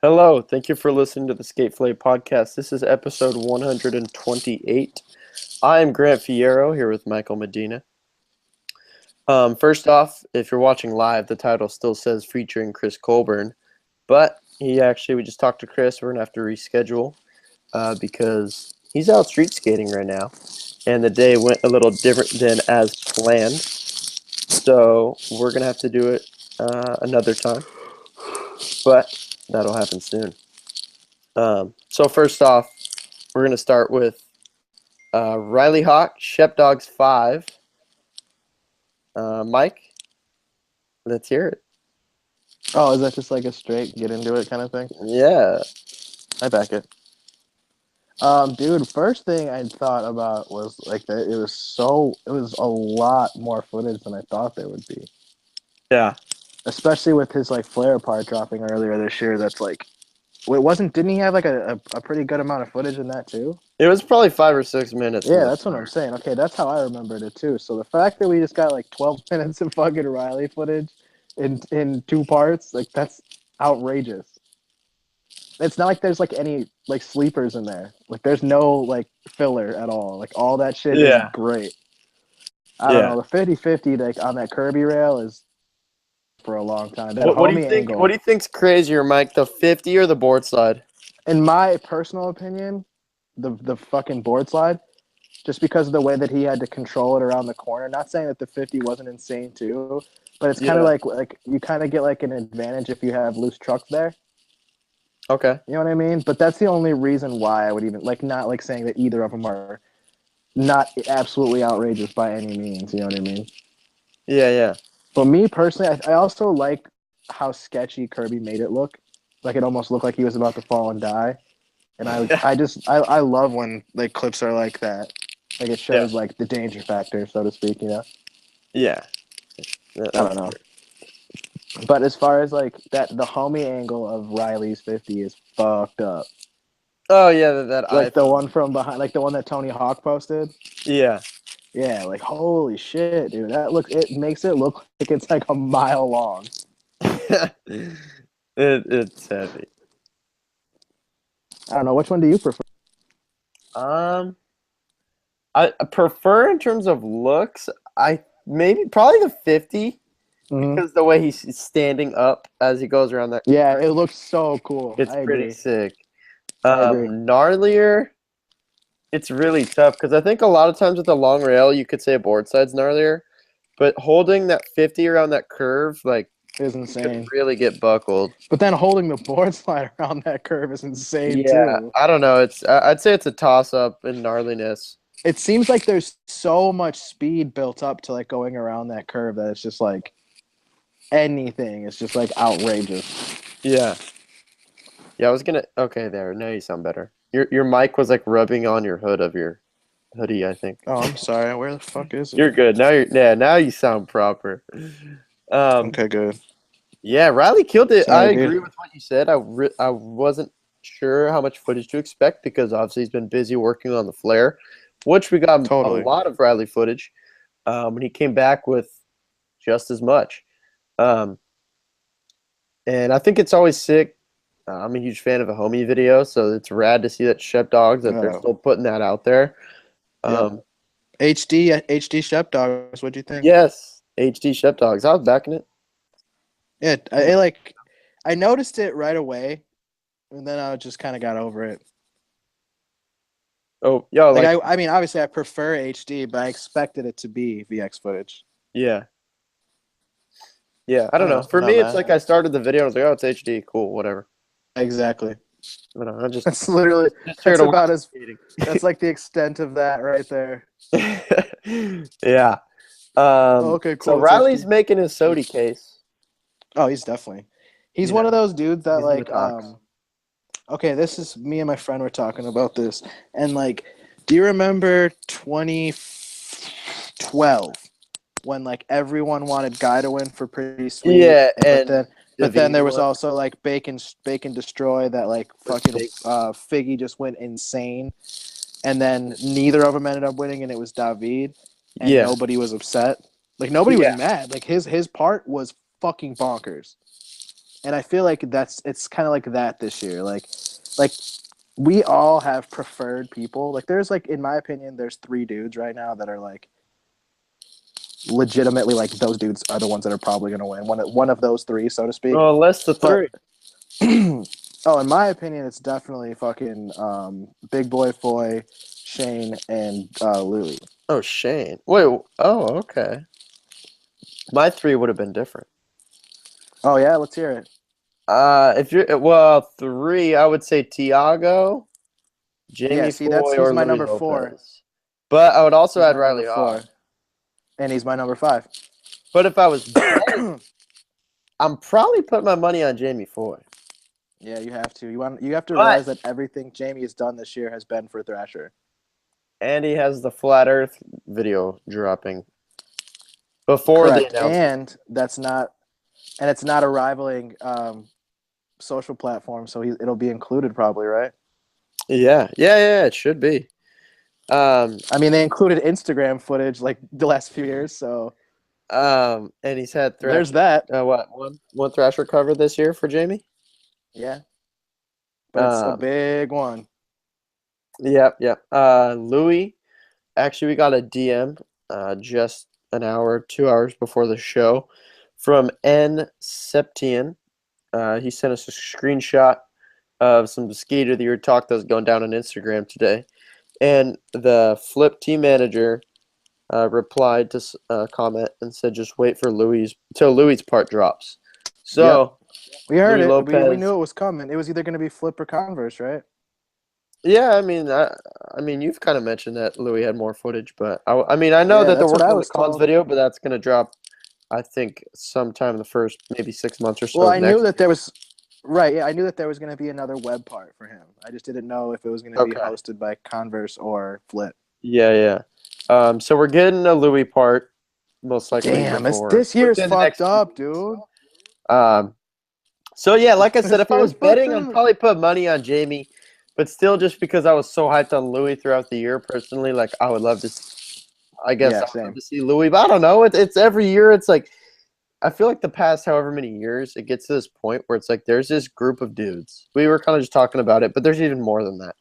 Hello, thank you for listening to the Fillet podcast. This is episode 128. I am Grant Fierro here with Michael Medina. First off, if you're watching live, the title still says featuring Chris Colburn, but we just talked to Chris. We're gonna have to reschedule because he's out street skating right now, and the day went a little different than as planned. So we're gonna have to do it another time, but that'll happen soon. So first off, we're going to start with Riley Hawk, Shep Dawgs 5. Mike, let's hear it. Oh, is that just like a straight get into it kind of thing? Yeah. I back it. Dude, first thing I thought about was like that it was a lot more footage than I thought there would be. Yeah. Especially with his like flare part dropping earlier this year. That's like, didn't he have like a pretty good amount of footage in that too? It was probably 5 or 6 minutes. Yeah, that's what I'm saying. Okay, that's how I remembered it too. So the fact that we just got like 12 minutes of fucking Riley footage in two parts, like that's outrageous. It's not like there's like any like sleepers in there. Like there's no like filler at all. Like all that shit is great. I don't know. The 50-50 like on that Kirby rail is for a long time. That What do you homie think? angle. What do you think's crazier, Mike? The 50 or the board slide? In my personal opinion, the fucking board slide, just because of the way that he had to control it around the corner. Not saying that the 50 wasn't insane too, but it's kind of like you kind of get like an advantage if you have loose trucks there. Okay. You know what I mean? But that's the only reason why I would even like not like saying that either of them are not absolutely outrageous by any means. You know what I mean? Yeah, yeah. But me personally, I also like how sketchy Kirby made it look. Like it almost looked like he was about to fall and die. And I love when like clips are like that. Like it shows like the danger factor, so to speak. You know? Yeah. I don't know. But as far as like that, the homie angle of Riley's 50 is fucked up. Oh yeah, that like the one from behind, like the one that Tony Hawk posted. Yeah. Yeah, like holy shit, dude. It makes it look like it's like a mile long. It's heavy. I don't know, which one do you prefer? I prefer in terms of looks. Probably the 50 because the way he's standing up as he goes around that. Yeah, it looks so cool. It's pretty sick. I agree. Gnarlier. It's really tough because I think a lot of times with the long rail, you could say a board side's gnarlier, but holding that 50 around that curve, like, is insane. Really get buckled. But then holding the board slide around that curve is insane too. I don't know. I'd say it's a toss up in gnarliness. It seems like there's so much speed built up to like going around that curve that it's just like anything is just like outrageous. Yeah. Yeah, I was gonna. Okay, there. Now you sound better. Your mic was like rubbing on your hood of your hoodie, I think. Oh, I'm sorry. Where the fuck is it? You're good. Now you sound proper. Okay, good. Yeah, Riley killed it. Sorry, I agree with what you said. I wasn't sure how much footage to expect because obviously he's been busy working on the flare, which we got a lot of Riley footage. And he came back with just as much. And I think it's always sick. I'm a huge fan of a homie video, so it's rad to see that Shep Dawgs that they're still putting that out there. HD Shep Dawgs, what'd you think? Yes, HD Shep Dawgs. I was backing it. Yeah, I noticed it right away, and then I just kind of got over it. Oh, yeah. I mean, obviously I prefer HD, but I expected it to be VX footage. Yeah. Yeah, I don't know. For me, it's like I started the video and I was like, oh, it's HD. Cool, whatever. Exactly. I don't know, that's literally that's about as that's like the extent of that right there. Yeah. Okay, cool. So Riley's making his Sodi case. Oh, he's definitely. He's one of those dudes that like okay, this is me and my friend were talking about this, and like, do you remember 2012 when like everyone wanted Guy to win for Pretty Sweet? Yeah, but then there was also like Bacon Destroy that like fucking Figgy just went insane, and then neither of them ended up winning, and it was David, and nobody was upset. Like nobody was mad. Like his part was fucking bonkers. And I feel like it's kind of like that this year. Like we all have preferred people. Like there's like in my opinion, there's 3 dudes right now that are like legitimately like those dudes are the ones that are probably going to win. One of those 3, so to speak. Well, less the But 3. oh, in my opinion, it's definitely fucking Big Boy Foy, Shane, and Louis. Oh, Shane. Wait. Oh, okay. My 3 would have been different. Oh yeah, let's hear it. If you're 3, I would say Tiago, Yeah, Jamie see, that's Foy, he's or my Louis number 4. Lopez. But I would also He's add my number Riley 4, Hawk. and he's my number 5. But if I was betting, I'm probably putting my money on Jamie Foy. Yeah, you have to. You have to But realize that everything Jamie has done this year has been for Thrasher. and he has the Flat Earth video dropping before the Correct, announcement. and it's not a rivaling social platform, so it'll be included probably, right? Yeah, it should be. I mean, they included Instagram footage like the last few years, so And he's had there's Thrasher. that. One Thrasher cover this year for Jamie. Yeah, but it's a big one. Yep. Louis, actually, we got a DM just an hour, 2 hours before the show from N Septian. He sent us a screenshot of some Skater of the Year talk that was going down on Instagram today. And the Flip team manager replied to a comment and said, just wait for Louis till Louis' part drops. So, We heard Louis it. We Lopez. knew it was coming. It was either going to be Flip or Converse, right? Yeah, I mean, you've kind of mentioned that Louis had more footage, but I mean, I know Yeah, that they're that's what working I on the was cons told. video, but that's going to drop, I think, sometime in the first maybe 6 months or so Well, of I knew next that year. there was right. Yeah, I knew that there was going to be another web part for him. I just didn't know if it was going to be Okay. hosted by Converse or Flip. Yeah. So we're getting a Louis part most likely Damn, before this year's within the fucked next 2 up, weeks or dude. so. So yeah, like I said, This if I was year's fucked betting, I'd up. probably put money on Jamie, but still, just because I was so hyped on Louis throughout the year, personally, like I would love to. I guess Yeah, I would love same. to see Louis, but I don't know. It's every year. It's like I feel like the past however many years, it gets to this point where it's like there's this group of dudes. We were kind of just talking about it, but there's even more than that.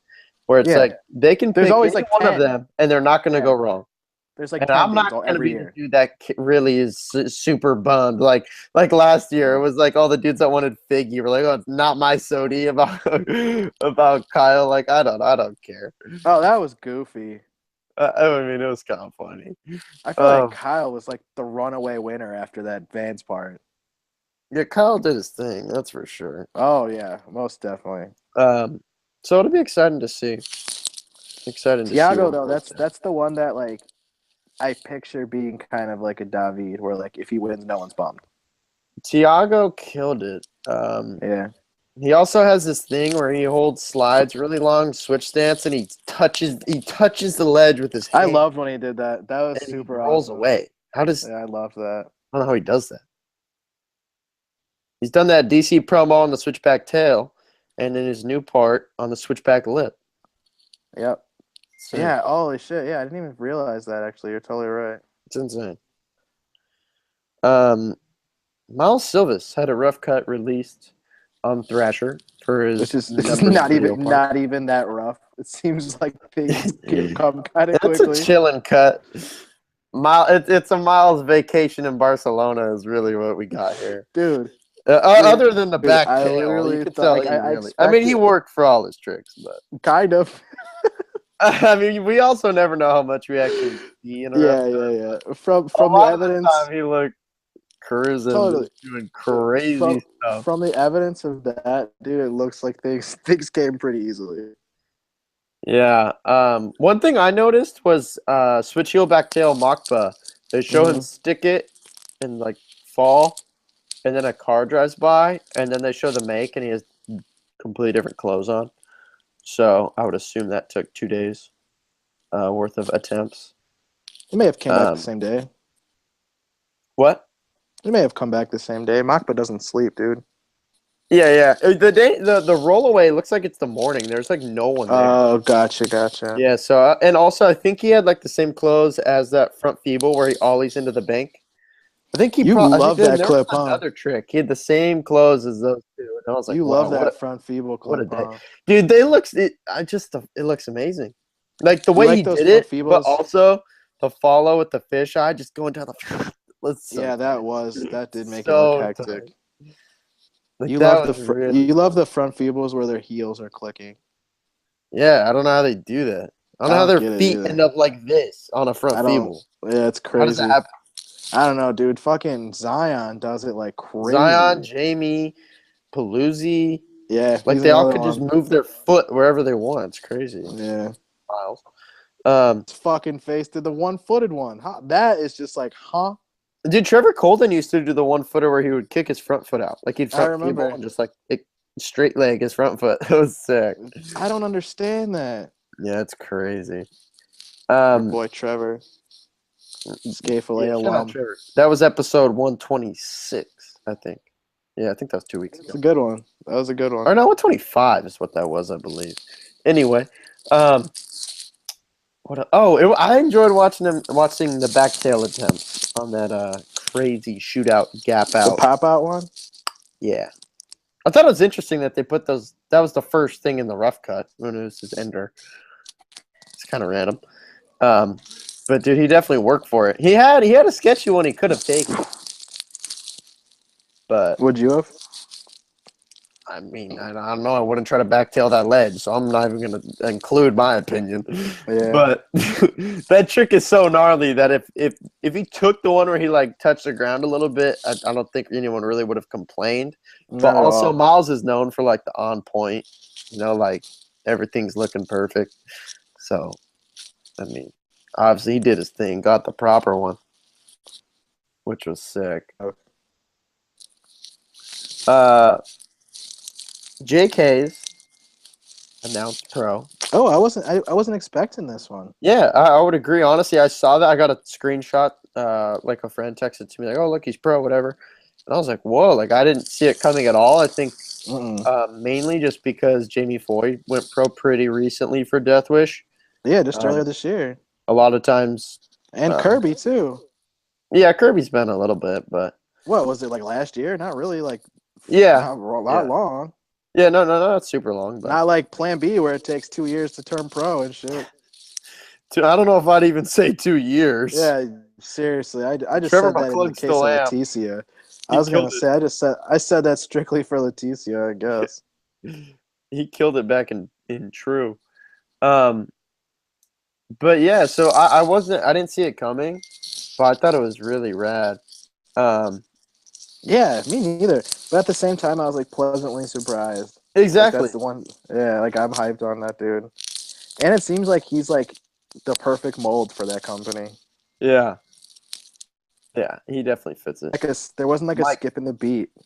Where it's Yeah, like they can there's pick always any like one of 10. them, and they're not going to Yeah, go wrong. there's like And 10 I'm dudes not all going to every be the year. dude that really is super bummed. Like last year, it was like all the dudes that wanted Figgy were like, "Oh, it's not my Sodi about about Kyle." Like I don't care. Oh, that was goofy. I mean, it was kind of funny. I feel like Um, Kyle was like the runaway winner after that Vans part. yeah, Kyle did his thing, that's for sure. Oh yeah, most definitely. Um, so it'll be exciting to see. Exciting to see Tiago what he though, does that's there. that's the one that like I picture being kind of like a David, where like if he wins, no one's bummed. Tiago killed it. Yeah, He also has this thing where he holds slides really long, switch stance, and he touches the ledge with his I hand, loved when he did that. That was and he super rolls awesome. away. Yeah, I loved that. I don't know how he does that. He's done that DC promo on the switchback tail, and in his new part on the switchback lip. Yep. So Yeah. Holy shit. Yeah, I didn't even realize that. Actually, you're totally right. it's insane. Um, Miles Silvas had a rough cut released on Thrasher for his This is numbers video part. not even that rough. It seems like things can come kind of It's a quickly, chilling cut. It's a Miles vacation in Barcelona is really what we got here. dude. Other than the back I tail, you literally could thought tell like he I really. I mean, he expected worked for all his tricks, but kind of. I mean, we also never know how much we actually see in a rough cut. Yeah. A From the lot of the evidence, time, he looked cruising, totally. just doing crazy stuff. From the evidence of that, dude, it looks like things came pretty easily. Yeah. One thing I noticed was switch heel back tail Machba. They show him stick it and like fall, and then a car drives by, and then they show the make, and he has completely different clothes on. So I would assume that took 2 days worth of attempts. He may have came back the Um, same day. what? He may have come back the same day. Makba doesn't sleep, dude. Yeah. The rollaway looks like it's the morning. There's like no one there. Oh, gotcha. Yeah. So and also I think he had like the same clothes as that front feeble where he ollies into the bank. I think You I think love that there was clip, huh? another trick. He had the same clothes as those two, and I was like, You wow, love that front feeble what a clip, day, huh? dude. It looks amazing. Like the You way he like those did front it, but feebles? also the follow with the fisheye, just going down the. Was so Yeah, tight. that did make it look So tight. hectic. Like that was You really. love the front feebles where their heels are clicking. Yeah, I don't know how they do that. I don't I know how don't their get it feet end either. up like this on a front I don't. feeble. Yeah, it's How does that crazy. happen? I don't know, dude. Fucking Zion does it like Zion, crazy. Jamie, Paluzzi, Yeah, like he's they all another could just one. move their foot wherever they want. It's crazy. Yeah, Miles. Um, his fucking face did the one-footed one. Huh? That is just like, huh? dude, Trevor Colton used to do the one footer where he would kick his front foot out, like he'd I front feeble remember. and just like straight leg his front foot. It was sick. I don't understand that. Yeah, it's crazy. Our Um, boy Trevor, Skate Fillet yeah, shout out alum. Trevor. That was episode 126, I think. Yeah, I think that was 2 weeks That's ago. a good one. That was a good one. Or no, 125 is what that was, I believe. Anyway, um, I enjoyed watching the back tail attempts on that crazy shootout gap The out. pop out one. Yeah, I thought it was interesting that they put those. That was the first thing in the rough cut when it was his ender. It's kind of random. But dude, he definitely worked for it. He had a sketchy one he could have taken, but Would you have? I mean, I don't know. I wouldn't try to backtail that ledge, so I'm not even going to include my opinion. Yeah. But that trick is so gnarly that if he took the one where he like touched the ground a little bit, I don't think anyone really would have complained. But Not at also, all. Miles is known for like the on point, like everything's looking perfect. So, I mean, obviously he did his thing, got the proper one, which was sick. JK's announced pro. Oh, I wasn't expecting this one. Yeah, I would agree. Honestly, I saw that. I got a screenshot. Like a friend texted to me, like, "Oh, look, he's pro, whatever." And I was like, "Whoa!" Like I didn't see it coming at all. I think mainly just because Jamie Foy went pro pretty recently for Death Wish. Yeah, just earlier Um, this year. a lot of times, And uh, Kirby too. yeah, Kirby's been a little bit, but What was it like last year? Not really. Like yeah, not yeah, long. yeah. No, not super long, but Not like Plan B where it takes 2 years to turn pro and shit. I don't know if I'd even say 2 years. Yeah, seriously. I just Trevor said that in the McClung case still of am. Leticia. I He was killed gonna say I said that strictly for Leticia, I guess. it. He killed it back in True. Um, But yeah, so I didn't see it coming, but I thought it was really rad. Um, Yeah, me neither. But at the same time I was like pleasantly surprised. Like exactly. that's the one yeah, like I'm hyped on that dude. And it seems like he's like the perfect mold for that company. Yeah, yeah, he definitely fits it. There wasn't like a Mike, skip in the beat. you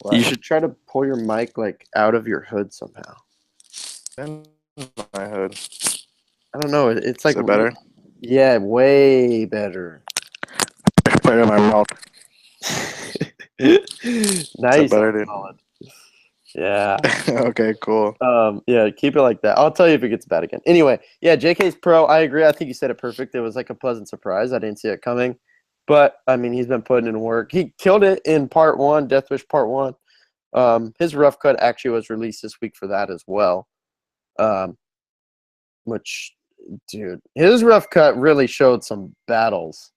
What? should try to pull your mic like out of your hood somehow. In my hood. I don't know. It's Is like it better? yeah, way better. Put it in my mouth. Is that Nice better, on dude? solid. Yeah. Okay, cool. Yeah, keep it like that. I'll tell you if it gets bad again. Anyway, yeah, JK's pro. I agree. I think you said it perfect. It was like a pleasant surprise. I didn't see it coming. But I mean, he's been putting in work. He killed it in part one, Death Wish part one. His rough cut actually was released this week for that as well. Which, dude, his rough cut really showed some battles.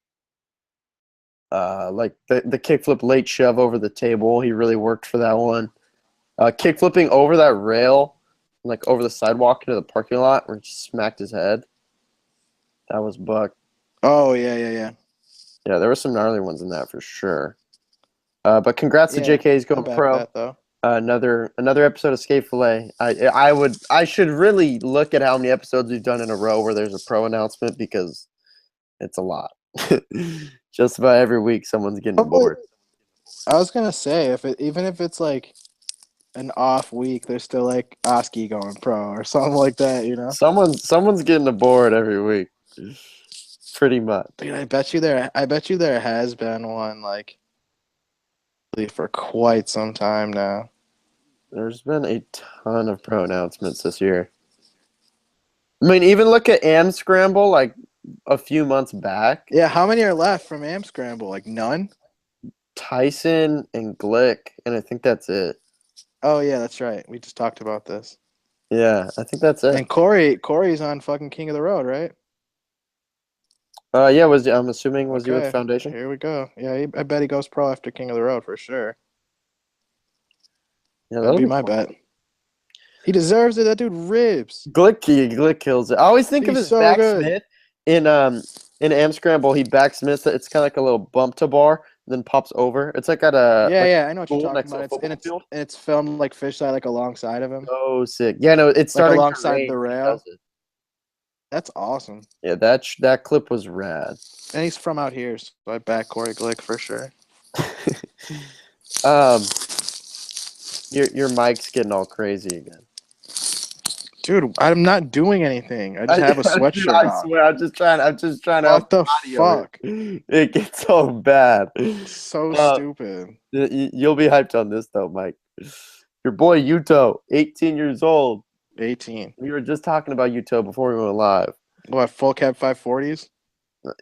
Like the kickflip late shove over the table. He really worked for that one. Kick flipping over that rail, like over the sidewalk into the parking lot where he smacked his head. That was buck. Oh yeah. Yeah, there were some gnarly ones in that for sure. But congrats to Yeah, JK's I going back pro. that though. Another episode of Skate Fillet. I should really look at how many episodes we've done in a row where there's a pro announcement because it's a lot. Just about every week someone's getting bored. I was gonna say even if it's like an off week, there's still like Oski going pro or something like that, you know? Someone's getting bored every week. Pretty much. Dude, I bet you there has been one like for quite some time now. There's been a ton of pro announcements this year. I mean, even look at Am Scramble. Like a few months back. Yeah, how many are left from Am Scramble? Like none? Tyson and Glick, and I think that's it. Oh yeah, that's right. We just talked about this. Yeah, I think that's it. And Corey's on fucking King of the Road, right? Yeah, I'm assuming was he with Okay, Foundation? here we go. Yeah, I bet he goes pro after King of the Road for sure. Yeah, That'd that'll be be my fun. bet. He deserves it. That dude ribs. Glick kills it. I always think of He's his so good. backsmith in Am Scramble. He backsmiths it. It's kind of like a little bump to bar, then pops over. It's like at a Yeah, like yeah, I know what you're school talking next to about. a It's and football it's field. and it's filmed like fisheye, like alongside of him, Oh, sick. Yeah, no, it's like starting to alongside rain the when he does rail. it. That's awesome. Yeah, that clip was rad. And he's from out here, so I back Corey Glick for sure. um, your mic's getting all crazy again. Dude, I'm not doing anything. I just have a Dude, sweatshirt I on. swear, I'm just trying to help What the the audio fuck? here. It gets so bad. So Uh, stupid. you'll be hyped on this though, Mike. Your boy Yuto, 18 years old. 18. We were just talking about Yuto before we went live. What, full cab 540s?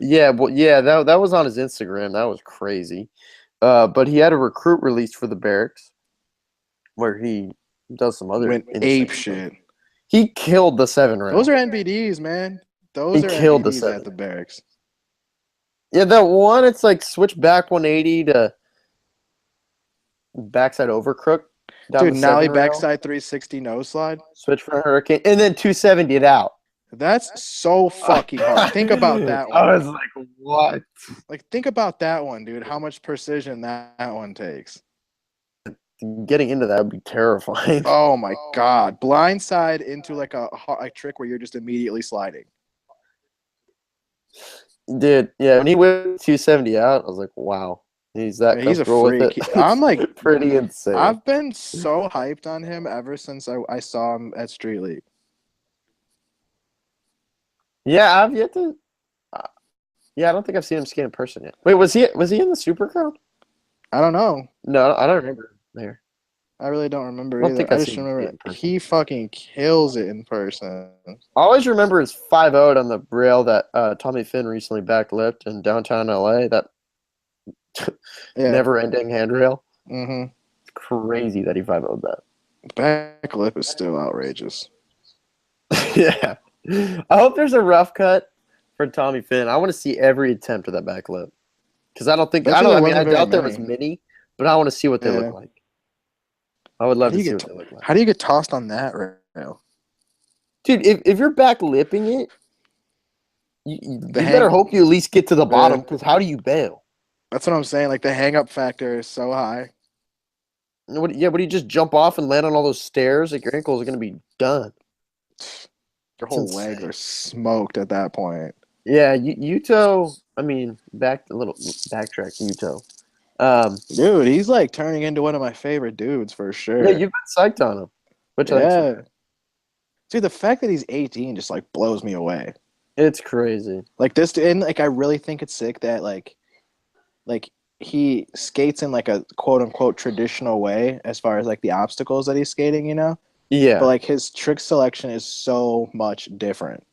Yeah, well, yeah, that was on his Instagram. That was crazy. But he had a recruit release for the Barracks where he does some other Went insane ape stuff. shit. He killed the 7 round. Those are NBDs, man. Those He are killed the NBDs 7. at the barracks. Yeah, that one, it's like switch back 180 to backside over crook down Dude, the 7 Nolly rail. backside 360 nose slide. Switch for a hurricane, and then 270 it out. That's so fucking hard. Think about that one. I was like, what? Like, think about that one, dude. How much precision that one takes. Getting into that would be terrifying. Oh my god. Blindside into like a trick where you're just immediately sliding. Dude, yeah, when he went 270 out, I was like, wow. He's that He's a comfortable with freak. it. I'm like, pretty insane. I've been so hyped on him ever since I saw him at Street League. Yeah, I've yet to. Yeah, I don't think I've seen him skate in person yet. Wait, was he in the Super Crowd? I don't know. No, I don't remember there. I really don't remember I don't either. think I I've just seen him remember skate in person. he fucking kills it in person. I always remember his 5-0 on the rail that Tommy Finn recently backlipped in downtown LA. That Yeah. never-ending handrail. Mm-hmm. It's crazy that he 5-0'd that. Backlip is still outrageous. Yeah. I hope there's a rough cut for Tommy Finn. I want to see every attempt of that backflip. Because I Bet you I there mean, I wasn't very doubt there was many. many, but I want to see what they Yeah. look like. I would love to see what they look like. How do you get tossed on that rail? Dude, if you're backlipping it, you better hope you at least get to the bottom, because how do you bail? That's what I'm saying. Like the hang up factor is so high. What do you just jump off and land on all those stairs? Like your ankles are going to be done. Your whole legs are smoked at that point. Yeah, Yuto. I mean, backtrack Yuto. Dude, he's like turning into one of my favorite dudes for sure. Yeah, you've been psyched on him. Which I think's fair. Dude, the fact that he's 18 just like blows me away. It's crazy. Like this, and like I really think it's sick that like he skates in like a quote unquote traditional way as far as like the obstacles that he's skating, you know? Yeah. But like his trick selection is so much different.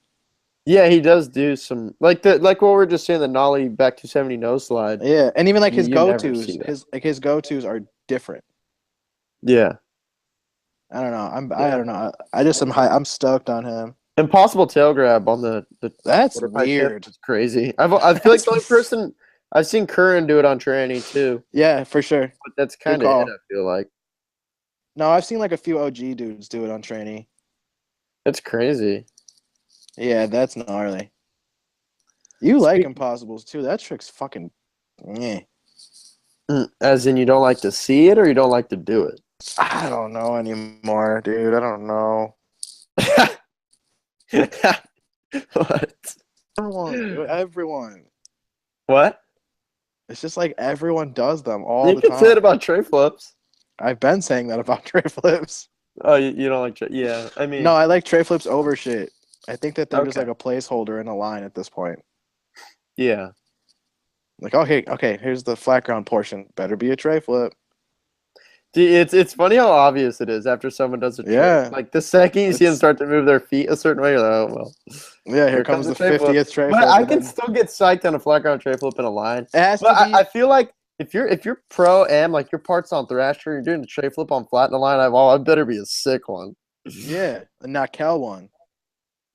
Yeah, he does do some like what we were just saying, the nollie back 270 nose slide. Yeah, and even like his You never go-tos, see that. his go-tos are different. Yeah. I don't know. I don't know. I'm stoked on him. Impossible tail grab on the That's quarter pipe weird. It's crazy. I feel like the only person I've seen Curran do it on tranny too. Yeah, for sure. But that's kind of it, I feel like. No, I've seen like a few OG dudes do it on tranny. It's crazy. Yeah, that's gnarly. You like impossibles too. That trick's fucking meh. As in you don't like to see it or you don't like to do it? I don't know anymore, dude. I don't know. What? Everyone. What? It's just like everyone does them all the time. You can say it about tray flips. I've been saying that about tray flips. Oh, you don't like tray? Yeah, I mean. No, I like tray flips over shit. I think that they're just like a placeholder in a line at this point. Yeah. Like, okay, here's the flat ground portion. Better be a tray flip. Dude, it's funny how obvious it is after someone does a trick. Yeah. Like the second you see them It's start to move their feet a certain way, you're like, oh well. yeah, here Here comes comes the the tray flip. 50th tray But flip, I and can then still get psyched on a flat ground tray flip in a line. it has But to be I feel like if you're pro am, like your part's on Thrasher, you're doing the tray flip on flat in the line, I better be a sick one. yeah, a Nakel one.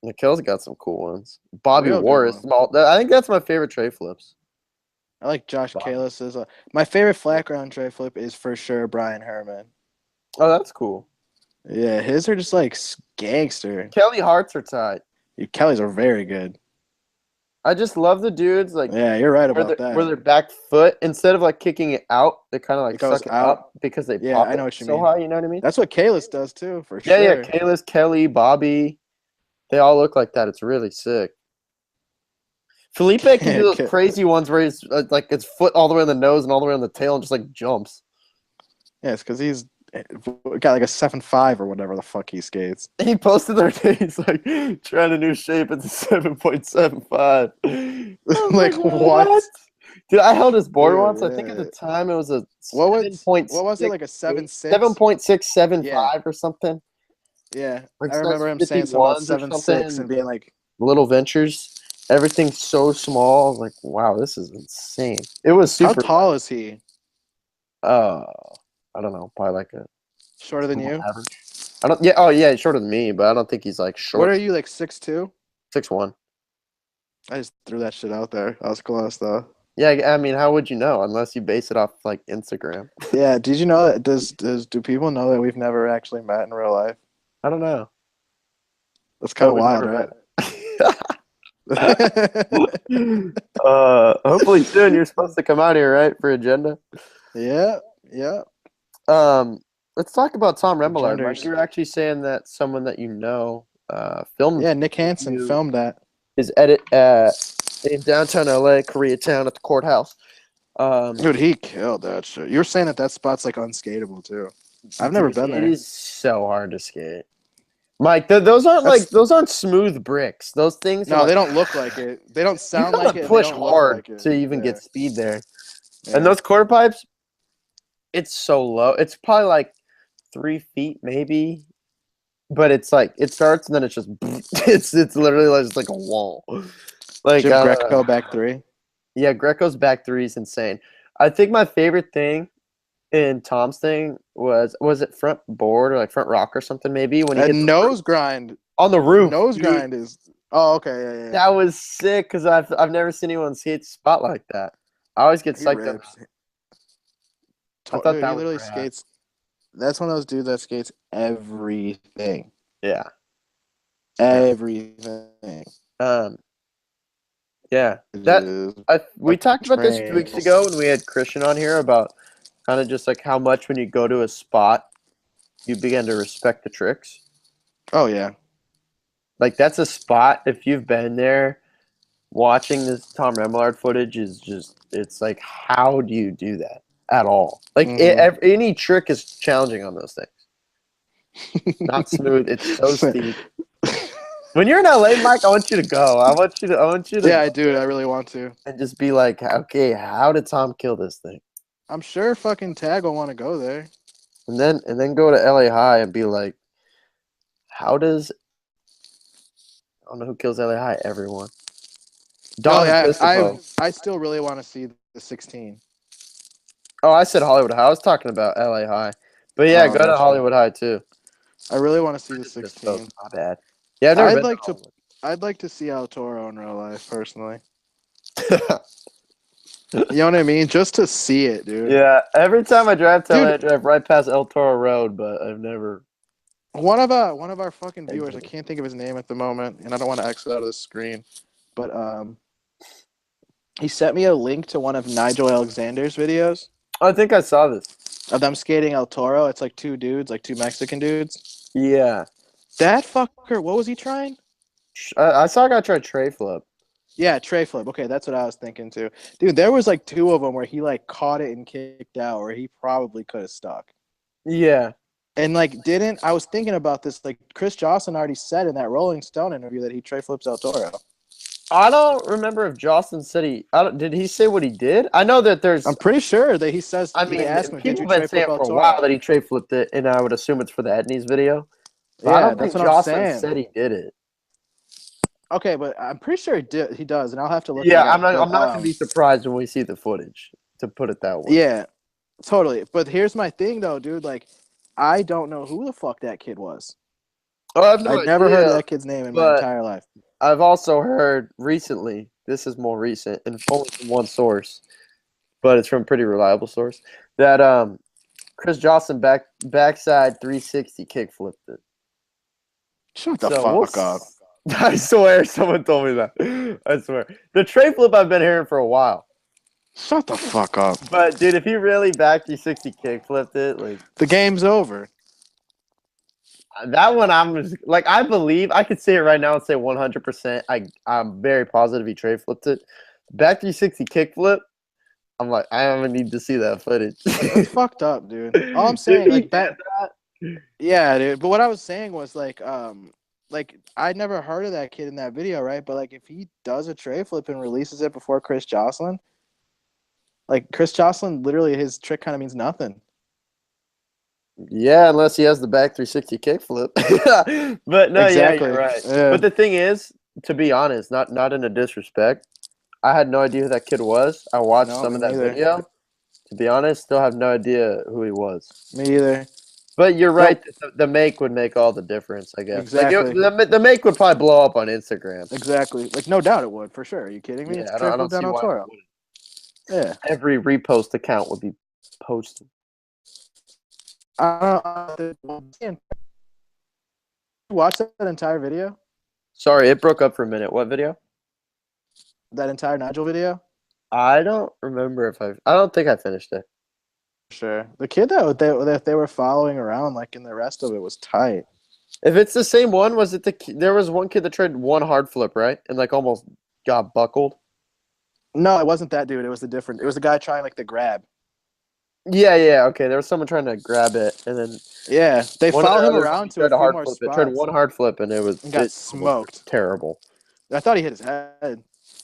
Nikel's got some cool ones. Bobby Real good Warris, one. I think that's my favorite tray flips. I like Josh Bobby. Kalis. My favorite flat ground tray flip is for sure Brian Herman. Oh, that's cool. Yeah, his are just like gangster. Kelly Hart's are tight. Kelly's are very good. I just love the dudes like Yeah, you're right where about where that. their back foot instead of like kicking it out, they kind of like It goes suck it out. up because they Yeah, pop I know it what you so mean. high. You know what I mean? That's what Kalis does too, for Yeah, yeah. sure. Kalis, Kelly, Bobby, they all look like that. It's really sick. Felipe can do those crazy ones where he's like his foot all the way on the nose and all the way on the tail and just like jumps. Yeah, it's because he's got like a 7.5 or whatever the fuck he skates. He posted the other day, he's like trying a new shape. It's a 7.75. Like what? Dude, I held his board Dude, once. I think at the yeah. time it was a What was 7.6. it, like a 7.6? 7.675 Yeah. or something. Yeah, Like I remember him saying something about 51s or 7.6 something. and being like, Little Ventures. Everything's so small. I was like, wow, this is insane. It was how super. tall is he? Uh, I don't know. Probably like a Shorter than you? average. I don't. Yeah. Oh, yeah. He's shorter than me, but I don't think he's like short. What are you, like 6'2"? 6'1". I just threw that shit out there. I was close though. Yeah. I mean, how would you know unless you base it off like Instagram? Yeah, did you know that do people know that we've never actually met in real life? I don't know. That's kind of We've wild, never right? Hopefully soon. You're supposed to come out here, right, for agenda. Yeah, yeah. Let's talk about Tom Remillard. Mike, Genders. you're actually saying that someone that you know filmed Yeah, Nick Hansen you- filmed that. his edit in downtown LA, Koreatown at the courthouse. Dude, he killed that shit. You were saying that spot's like unskateable too. I've never been there. It is so hard to skate. Mike, those aren't smooth bricks. Those things. No, they don't look like it. They don't sound like it. You push they don't look hard like it. to even Yeah. get speed there. Yeah. And those quarter pipes, it's so low. It's probably like 3 feet maybe, but it's like it starts and then it's just it's literally just like a wall. Like Jim Greco back three. Yeah, Greco's back three is insane. I think my favorite thing in Tom's thing was it front board or like front rock or something maybe when he A hit nose grind. on the roof. Nose dude. grind is. Oh, okay, yeah. That was sick because I've never seen anyone skate a spot like that. I always get He psyched up. rips. I thought Dude, that he was literally rad. skates. That's one of those dudes that skates everything. Yeah. Everything. Yeah. We talked about this 2 weeks ago when we had Christian on here about kind of just like how much when you go to a spot, you begin to respect the tricks. Oh yeah. Like that's a spot. If you've been there, watching this Tom Remillard footage is it's like, how do you do that at all? Like any trick is challenging on those things. Not smooth. It's so steep. When you're in LA, Mike, I want you to go. I want you to. Yeah, I do. I really want to. And just be like, okay, how did Tom kill this thing? I'm sure fucking Tag will want to go there. And then go to LA High and be like, how does I don't know who kills LA High? Everyone. Don I still really want to see the 16. Oh, I said Hollywood High. I was talking about LA High. But yeah, go to Hollywood High too. I really want to see the 16. Not bad. Yeah, I've never been to I'd like to see El Toro in real life, personally. You know what I mean? Just to see it, dude. Yeah, every time I drive to LA, I drive right past El Toro Road, but I've never. One of our fucking viewers, I can't think of his name at the moment, and I don't want to exit out of the screen, but he sent me a link to one of Nigel Alexander's videos. I think I saw this. Of them skating El Toro. It's like two dudes, like two Mexican dudes. Yeah. That fucker, what was he trying? I saw a guy try tray flip. Yeah, tray flip. Okay, that's what I was thinking too. Dude, there was like two of them where he like caught it and kicked out, where he probably could have stuck. Yeah. And like I was thinking about this, like Chris Johnson already said in that Rolling Stone interview that he tray flips El Toro. I don't remember if Jocelyn said did he say what he did? I know that I'm pretty sure that he says I he mean, asked him, "Did people you have been tray flip saying El for a while Toro?" that he tray flipped it, and I would assume it's for the Etnies video. But I Yeah, don't that's think what I'm Jocelyn saying. said he did it. Okay, but I'm pretty sure he does, and I'll have to look Yeah, that up. I'm But not gonna be surprised when we see the footage. To put it that way. yeah, totally. But here's my thing, though, dude. Like, I don't know who the fuck that kid was. Oh, I have no I'd never heard of idea. that kid's name in my But entire life. I've also heard recently. This is more recent, and only from one source, but it's from a pretty reliable source. That Chris Johnson backside 360 kick flipped it. Shut the So we'll. fuck up. I swear, someone told me that. I swear, the tray flip I've been hearing for a while. Shut the fuck up. But dude, if he really back 360 kick flipped it, like The game's over. that one, I'm just, like, I believe I could say it right now and say 100%. I'm very positive he tray flipped it. Back 360 kick flip. I'm like, I don't need to see that footage. That's fucked up, dude. All I'm If saying, he like, did yeah, dude. But what I was saying was like I never heard of that kid in that video, right? But like, if he does a tray flip and releases it before Chris Jocelyn, like Chris Jocelyn, literally his trick kind of means nothing. yeah, unless he has the back 360 kick flip. But no, yeah, Exactly. you're right. Yeah. But the thing is, to be honest, not in a disrespect, I had no idea who that kid was. I watched No, some me of that neither. video. To be honest, still have no idea who he was. Me either. But you're right. Nope. The make would make all the difference, I guess. Exactly. The make would probably blow up on Instagram. Exactly. Like, no doubt it would, for sure. Are you kidding me? Yeah, It's I triple don't down see El why it Toro. wouldn't. Yeah. Every repost account would be posted. I don't know. Watch that entire video? Sorry, it broke up for a minute. What video? That entire Nigel video? I don't remember if I don't think I finished it. Sure. The kid that they were following around, like, in the rest of it was tight. If it's the same one, was it there was one kid that tried one hard flip, right? And like almost got buckled. No, it wasn't that dude. It was it was the guy trying, like, the grab. Yeah, okay. There was someone trying to grab it, and then Yeah. They one of the followed him other around dudes to a tried a few hard more flip. It tried spots one hard flip, and and got almost smoked. terrible. I thought he hit his head.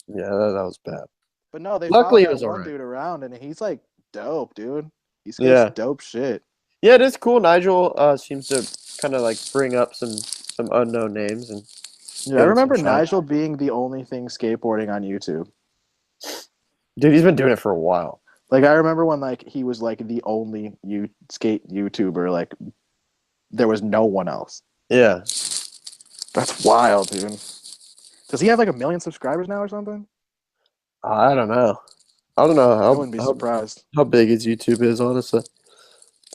Yeah, that was bad. But no, they Luckily, followed it that was all one right. dude around, and he's, like, dope, dude. He skates Yeah. dope shit. Yeah, it is cool. Nigel seems to kind of like bring up some unknown names and Yeah, I give them some remember shine. Nigel being the only thing skateboarding on YouTube. Dude, he's been doing it for a while. Like, I remember when, like, he was, like, the only skate YouTuber. Like, there was no one else. Yeah. That's wild, dude. Does he have, like, 1 million subscribers now or something? I don't know. I don't know I wouldn't be surprised. how big his YouTube is, honestly.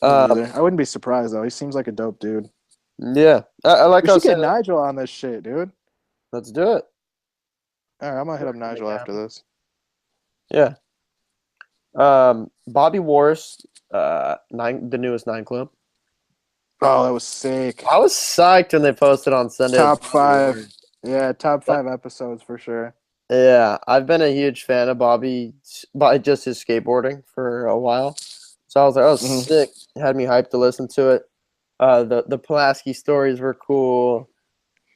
Me either. I wouldn't be surprised, though. He seems like a dope dude. Yeah. I like We I should was get saying. Nigel on this shit, dude. Let's do it. All right, I'm going to hit up Nigel after this. Yeah. Bobby Wars, the newest 9 Club. Oh, that was sick. I was psyched when they posted on Sunday. Top 5. Yeah, top 5 episodes for sure. Yeah, I've been a huge fan of Bobby by just his skateboarding for a while. So I was like, oh, sick. It had me hyped to listen to it. The Pulaski stories were cool.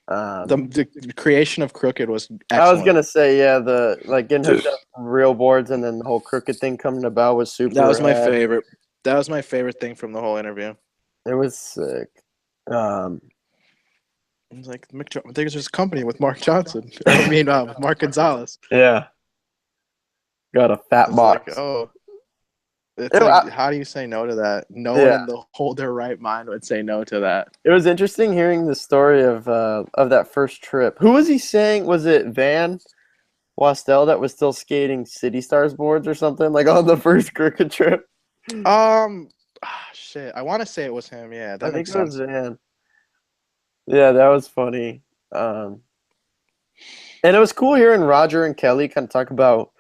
The creation of Crooked was excellent. I was gonna say, yeah, the like getting hooked up on real boards and then the whole Crooked thing coming about was super. That was my rad. favorite. That was my favorite thing from the whole interview. It was sick. It was like, I think it's just a company with Mark Johnson. I mean, with Mark Gonzalez. Yeah. Got a fat box. Like, oh. It's like, how do you say no to that? No one in their right mind would say no to that. It was interesting hearing the story of that first trip. Who was he saying? Was it Van Wastel that was still skating City Stars boards or something, like on the first Crooked trip? Shit. I want to say it was him. Yeah, that I think makes it sense. was Van. Yeah, that was funny. And it was cool hearing Roger and Kelly kind of talk about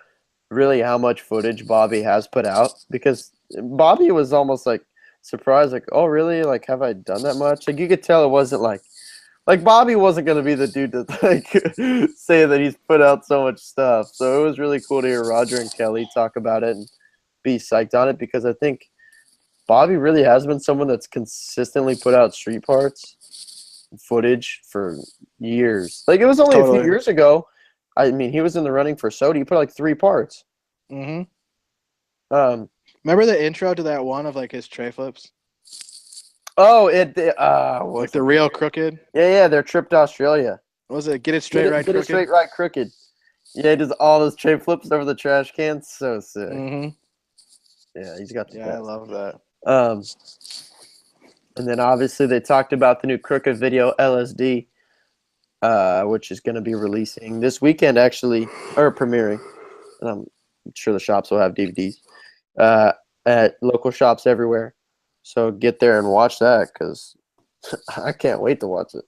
really how much footage Bobby has put out, because Bobby was almost like surprised, like, oh really, like, have I done that much? Like, you could tell it wasn't like Bobby wasn't going to be the dude to like say that he's put out so much stuff. So it was really cool to hear Roger and Kelly talk about it and be psyched on it, because I think Bobby really has been someone that's consistently put out street parts footage for years. Like, it was only a few years ago I mean, he was in the running for soda. He put like 3 parts. Mm-hmm. Um. Remember the intro to that one of like his tray flips? Oh, Like the real crooked? yeah, they're trip to Australia. What was it? Get it straight, right, Get it crooked? straight, right, crooked. Yeah, he does all those tray flips over the trash cans. So sick. Mm-hmm. Yeah, he's got the Yeah, I best. love that. And then obviously they talked about the new Crooked video LSD, which is going to be releasing this weekend, actually, or premiering. And I'm sure the shops will have DVDs at local shops everywhere. So get there and watch that because I can't wait to watch it.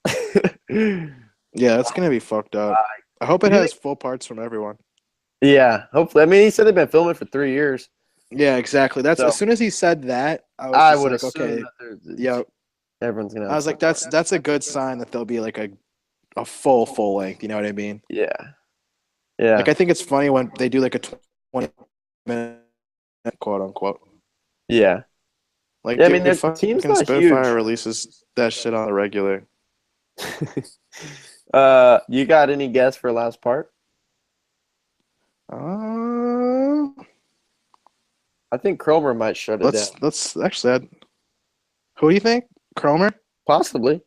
Yeah, it's gonna be fucked up. I hope it has full parts from everyone. Yeah, hopefully. I mean, he said they've been filming for 3 years. Yeah, exactly. That's So, as soon as he said that, I was I just would like, assume okay, that yeah. everyone's gonna. I was like, that's a good sign that there'll be like a full length. You know what I mean? Yeah, yeah, Like I think it's funny when they do like a 20-minute quote unquote. yeah. Like, Yeah, I dude, mean, the team's fucking not huge. Spitfire releases that shit on the regular. You got any guess for last part? I think Cromer might shut it down. Let's actually. Who do you think? Cromer? Possibly.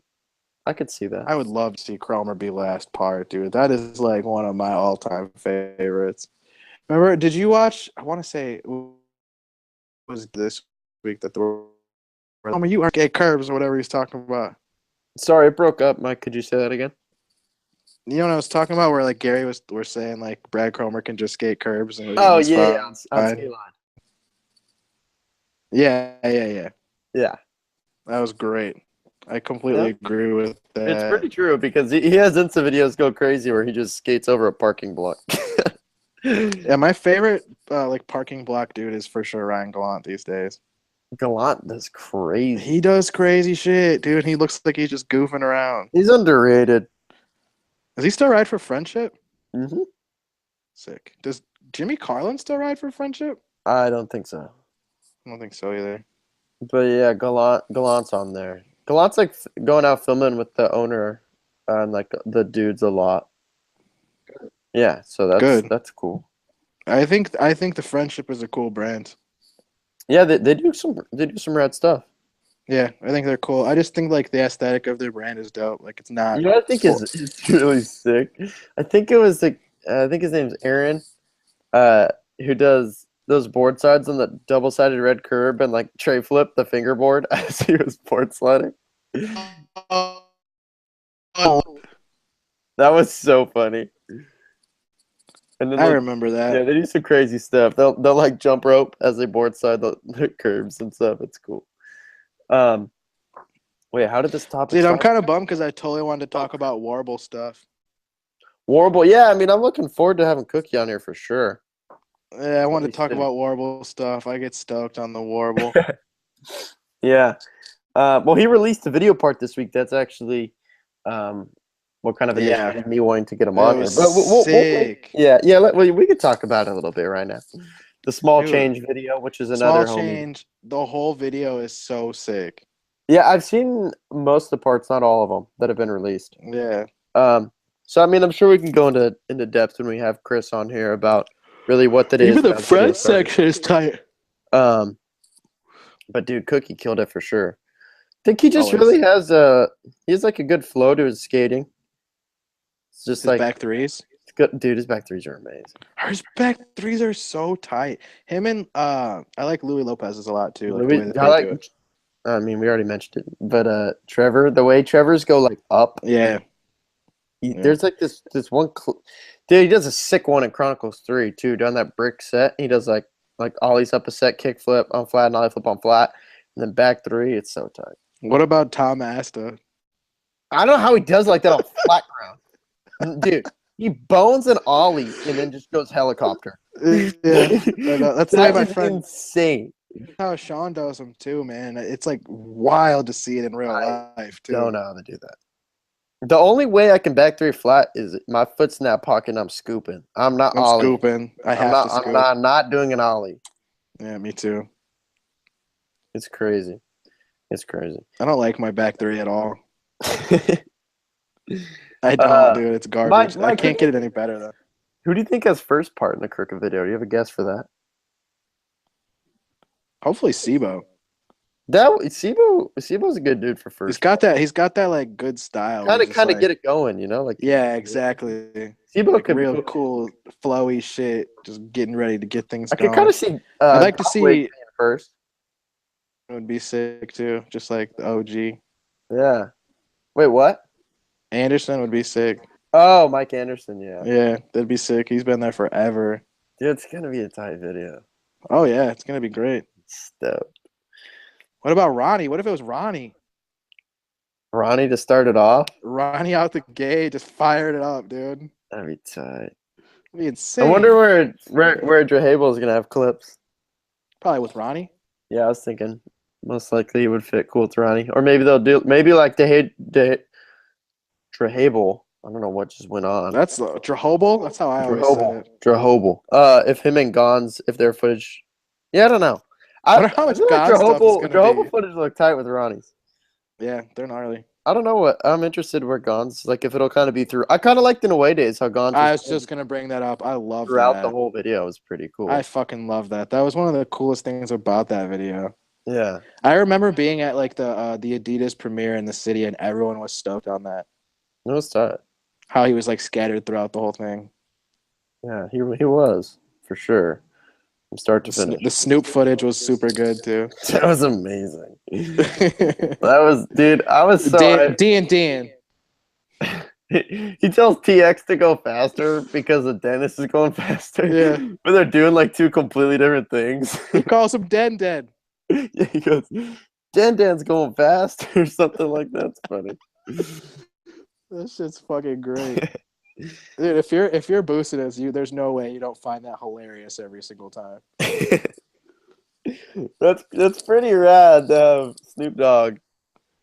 I could see that. I would love to see Cromer be last part, dude. That is like one of my all-time favorites. Remember? Did you watch? I want to say it was this week that the Cromer, you are gay curbs or whatever he's talking about. Sorry, it broke up, Mike. Could you say that again? You know what I was talking about? Where like Gary we're saying like Brad Cromer can just skate curbs and Oh he's yeah, fine. on skate line. Yeah. Yeah, That was great. I completely agree with that. it's pretty true because he has Insta videos go crazy where he just skates over a parking block. Yeah, my favorite like parking block dude is for sure Ryan Gallant these days. Gallant does crazy. He does crazy shit, dude. He looks like he's just goofing around. He's underrated. Does he still ride for Friendship? Mm-hmm. Sick. Does Jimmy Carlin still ride for Friendship? I don't think so. I don't think so either. But yeah, Gallant's on there. Gallant's like going out filming with the owner and like the dudes a lot. Yeah, so that's cool. I think the Friendship is a cool brand. Yeah, they do some rad stuff. Yeah, I think they're cool. I just think like the aesthetic of their brand is dope. Like it's not. You know what I think is really sick? I think it was like I think his name's Aaron, who does those board sides on the double-sided red curb and like tray flip the fingerboard as he was board sliding. Oh. That was so funny. And then I remember that. Yeah, they do some crazy stuff. They'll like jump rope as they board side the curbs and stuff. It's cool. Wait, how did this topic Dude, I'm start? kind of bummed because I totally wanted to talk about Warble stuff. Warble, yeah. I mean, I'm looking forward to having Cookie on here for sure. Yeah, I wanted to talk about Warble stuff. I get stoked on the Warble. Yeah. Well, he released the video part this week. That's actually what kind of initiated me wanting to get him on here. But sick. We could talk about it a little bit right now. The small change video, which is another small change. The whole video is so sick. Yeah, I've seen most of the parts, not all of them, that have been released. Yeah. So I mean, I'm sure we can go into depth when we have Chris on here about really what that is. Even the front section is tight. But dude, Cookie killed it for sure. I think he just really has like a good flow to his skating. It's just his like back threes. Good, dude. His back threes are amazing. His back threes are so tight. Him and I like Louis Lopez's a lot too. I mean, we already mentioned it, but Trevor, the way Trevor's go like up. Yeah. There's like this one, dude. He does a sick one in Chronicles 3 too. Down that brick set, he does like ollies up a set, kick flip on flat, and ollie flip on flat, and then back three. It's so tight. What about Tom Asta? I don't know how he does like that on flat ground, dude. He bones an ollie and then just goes helicopter. Yeah, that's the way my friend. Insane. How Sean does them too, man. It's like wild to see it in real life too. Don't know how to do that. The only way I can back three flat is my foot's in that pocket and I'm scooping. I'm ollie. Scooping. I'm not doing an ollie. Yeah, me too. It's crazy. It's crazy. I don't like my back three at all. I don't, dude. It's garbage. I can't get it any better though. Who do you think has first part in the Crooked video? Do you have a guess for that? Hopefully Sibo. Sibo's a good dude for He's first got part. that. He's got that like good style. Where he's just Kind of like, get it going, you know? Like yeah, exactly. Sibo Like could be real cool. cool, flowy shit. Just getting ready to get things I could kind going. of see I'd like to Wig see. being first. It would be sick too, just like the OG. Yeah. Wait, what? Anderson would be sick. Oh, Mike Anderson, yeah. Yeah, that'd be sick. He's been there forever. Dude, it's gonna be a tight video. Oh yeah, it's gonna be great. Stoked. What about Ronnie? What if it was Ronnie? Ronnie to start it off? Ronnie out the gate, just fired it up, dude. That'd be tight. It'd be I insane. wonder where Drehable is gonna have clips. Probably with Ronnie. Yeah, I was thinking most likely it would fit cool with Ronnie. Or maybe they'll do like Drehable. I don't know what just went on. That's Drehobel. That's how I always said it. Drehable. If him and Gons, if their footage. Yeah, I don't know. I wonder how much feel like God stuff is gonna Drehable be. footage look tight with Ronnie's. Yeah, they're gnarly. I don't know what I'm interested where Gons like if it'll kind of be through. I kind of liked in away days how Gons I was just gonna bring that up. I love throughout that. the whole video. It was pretty cool. I fucking love that. That was one of the coolest things about that video. Yeah. I remember being at like the Adidas premiere in the city, and everyone was stoked on that. It was tight. How he was like scattered throughout the whole thing. Yeah, he was for sure. From start to finish. The Snoop footage was super good too. That was amazing. That was, dude. I was so. Dan. He tells TX to go faster because the dentist is going faster. Yeah. But they're doing like two completely different things. He calls him Den. Yeah, he goes, Dan's going fast or something like that. It's funny. That shit's fucking great. Dude, if you're boosted as you, there's no way you don't find that hilarious every single time. That's pretty rad to have Snoop Dogg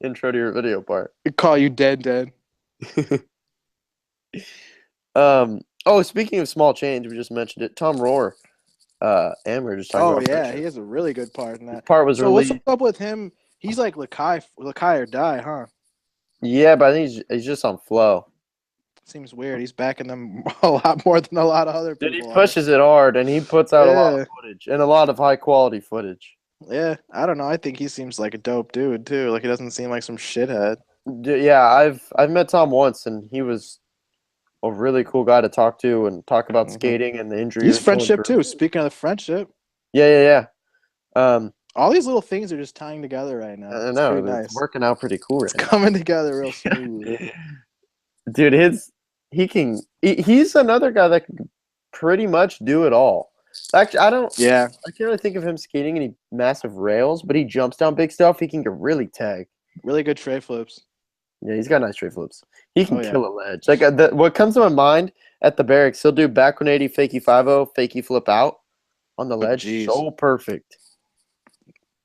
intro to your video part. He'd call you Den. Speaking of small change, we just mentioned it. Tom Rohr, and we were just talking about. Oh yeah, friendship. he has a really good part in that. His part was so released. what's up with him? He's like Lakai or die, huh? Yeah, but I think he's just on flow. Seems weird. He's backing them a lot more than a lot of other people. Dude, he pushes it hard, and he puts out a lot of footage and a lot of high quality footage. Yeah, I don't know. I think he seems like a dope dude too. Like he doesn't seem like some shithead. Yeah, I've met Tom once, and he was a really cool guy to talk to and talk about skating and the injuries. He's friendship too. Speaking of the friendship. Yeah. All these little things are just tying together right now. I know. It's nice. Working out pretty cool. It's coming together real smooth. Dude, he's another guy that can pretty much do it all. Actually, I can't really think of him skating any massive rails, but he jumps down big stuff. He can get really tag. Really good tray flips. Yeah, he's got nice tray flips. He can kill a ledge. Like what comes to my mind at the barracks, he'll do back 180, fakie 5-0, fakie flip out on the ledge. So perfect.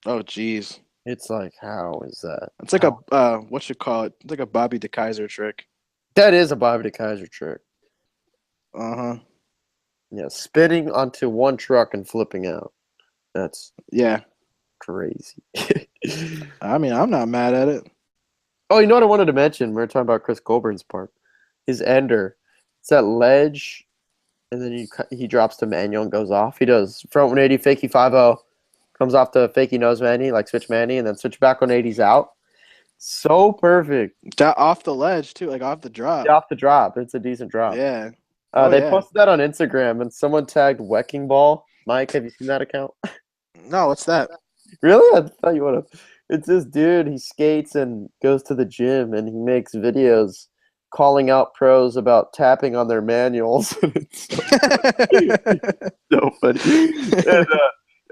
Oh, jeez. It's like, how is that? It's like a what you call it? It's like a Bobby DeKaiser trick. That is a Bobby DeKaiser trick. Uh-huh. Yeah, spinning onto one truck and flipping out. That's crazy. I mean, I'm not mad at it. Oh, you know what I wanted to mention? We were talking about Chris Colburn's part. His ender. It's that ledge, and then he drops to manual and goes off. He does front 180, fakie 5-0, comes off the fakie nose manny, like switch manny, and then switch back 180s out. So perfect. Off the ledge, too, like off the drop. Yeah, off the drop. It's a decent drop. Yeah. They posted that on Instagram, and someone tagged Wecking Ball. Mike, have you seen that account? No, what's that? Really? I thought you would have. It's this dude. He skates and goes to the gym, and he makes videos calling out pros about tapping on their manuals. It's so funny.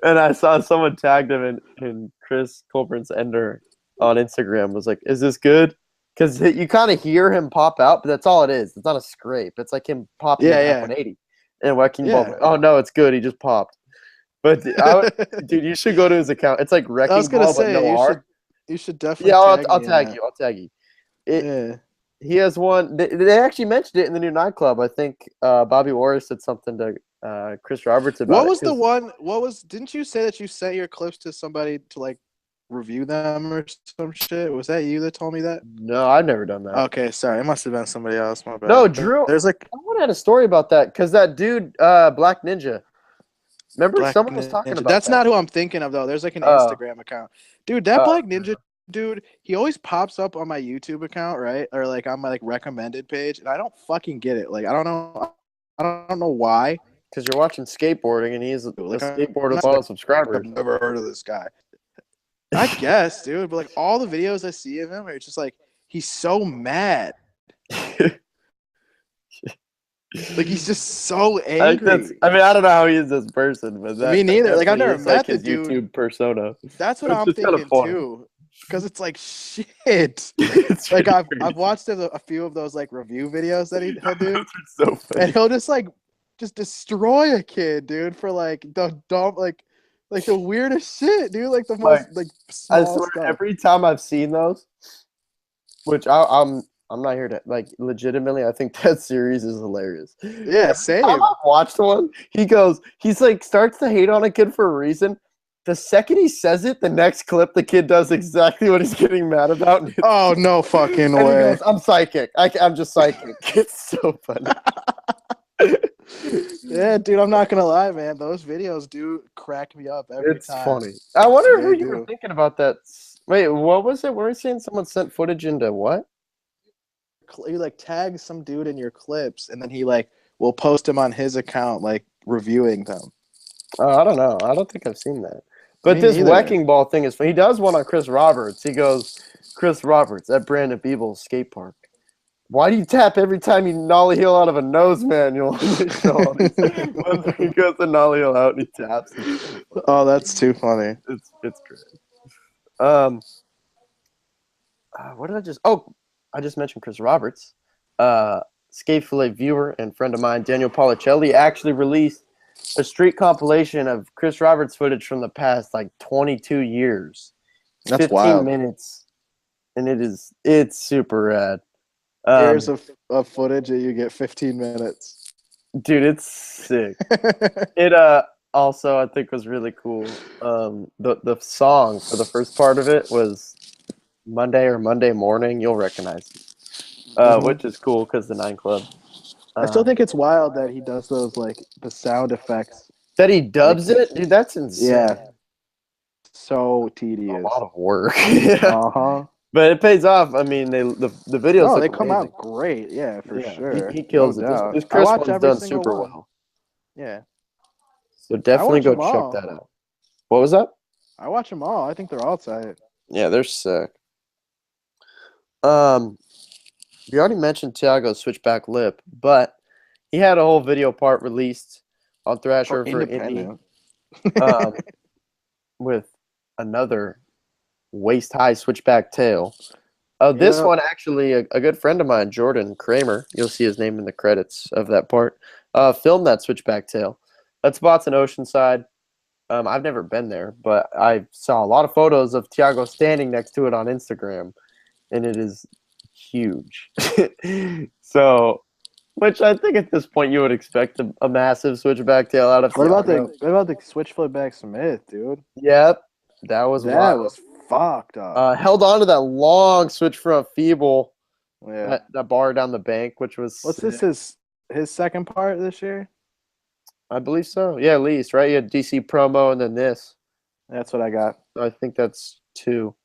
And I saw someone tagged him in Chris Colburn's ender on Instagram. Was like, "Is this good?" Because you kind of hear him pop out, but that's all it is. It's not a scrape. It's like him popping 180. And Wrecking Ball, oh no, it's good. He just popped. But dude, you should go to his account. It's like Wrecking Ball, but no R. You should definitely. Yeah, I'll tag you. I'll tag you. He has one. They actually mentioned it in the new nightclub. I think Bobby Orr said something to Chris Roberts about it. What was the one? Didn't you say that you sent your clips to somebody to like review them or some shit? Was that you that told me that? No, I've never done that. Okay, sorry. It must have been somebody else. My bad. No, Drew. There's like someone had a story about that because that dude, Black Ninja. Remember, Black someone was talking Ninja. about That's that. not who I'm thinking of though. There's like an Oh, Instagram account, dude. That oh, Black Ninja dude, he always pops up on my YouTube account, right? Or like on my like recommended page, and I don't fucking get it. Like I don't know, why. because you're watching skateboarding, and he's a Like skateboarder with a not, lot like, of subscribers. I've never heard of this guy. I guess, dude, but like all the videos I see of him, it's just like he's so mad. Like he's just so angry. I mean, I don't know how he is as person, but Me that neither. Like I've definitely never is like met the his dude. YouTube persona. That's what It's I'm just kind of thinking funny. too. Because it's like shit. It's Like really I've crazy. watched a few of those like review videos that he'll do, Those are so funny. and he'll just destroy a kid, dude, for like the dumb like the weirdest shit, dude. Like the most like I small swear, stuff. every time I've seen those, which I'm not here to like legitimately. I think that series is hilarious. Yeah, same. Time I've watched one, he's like starts to hate on a kid for a reason. The second he says it, the next clip, the kid does exactly what he's getting mad about. And Oh no fucking and he way. goes, "I'm psychic. I'm just psychic." It's so funny. Yeah, dude, I'm not gonna lie, man. Those videos do crack me up every It's time. funny. I wonder They who you were do. thinking about that. Wait, what was it? Were you saying someone sent footage into what? You like tag some dude in your clips, and then he like will post him on his account, like reviewing them. I don't know. I don't think I've seen that. But Me this neither. wrecking ball thing is. He does one on Chris Roberts. He goes, "Chris Roberts at Brandon Beeble's skate park. Why do you tap every time you nollie heel out of a nose manual?" They show all these ones where he goes to nollie heel out and he taps. Oh, that's too funny. It's great. Um, what did I just? Oh, I just mentioned Chris Roberts. Skate Fillet viewer and friend of mine, Daniel Policelli, actually released a street compilation of Chris Roberts footage from the past like 22 years. That's 15 wild. minutes, and it's super rad. Years of footage that you get 15 minutes. Dude, it's sick. It also I think was really cool. The song for the first part of it was Monday or Monday Morning. You'll recognize it, which is cool because the 9 Club. I still think it's wild that he does those like the sound effects. That he dubs Like, it, dude. That's insane. Yeah. So A tedious. lot of work. Uh-huh. But it pays off. I mean, the videos No, look they come amazing. out great. Yeah, for Yeah, sure. he kills No it. doubt. This I Chris watch one's every done single super one. well. Yeah. So definitely watch go them check all. that out. What was that? I watch them all. I think they're all tight. Yeah, they're sick. We already mentioned Thiago's switchback lip, but he had a whole video part released on Thrasher for Indie, with another waist high switchback tail. This one actually, a good friend of mine, Jordan Kramer, you'll see his name in the credits of that part, filmed that switchback tail. That spot's in Oceanside. I've never been there, but I saw a lot of photos of Thiago standing next to it on Instagram, and it is huge. So, which I think at this point you would expect a massive switchback tail out of Thiago. What about the switch flip back Smith, dude? Yep, that was That wild. was fucked up. Held on to that long switch front feeble, Yeah. that bar down the bank, which was What's sick. this his second part this year? I believe so. Yeah, at least, right? You had DC promo and then this. That's what I got. I think that's 2.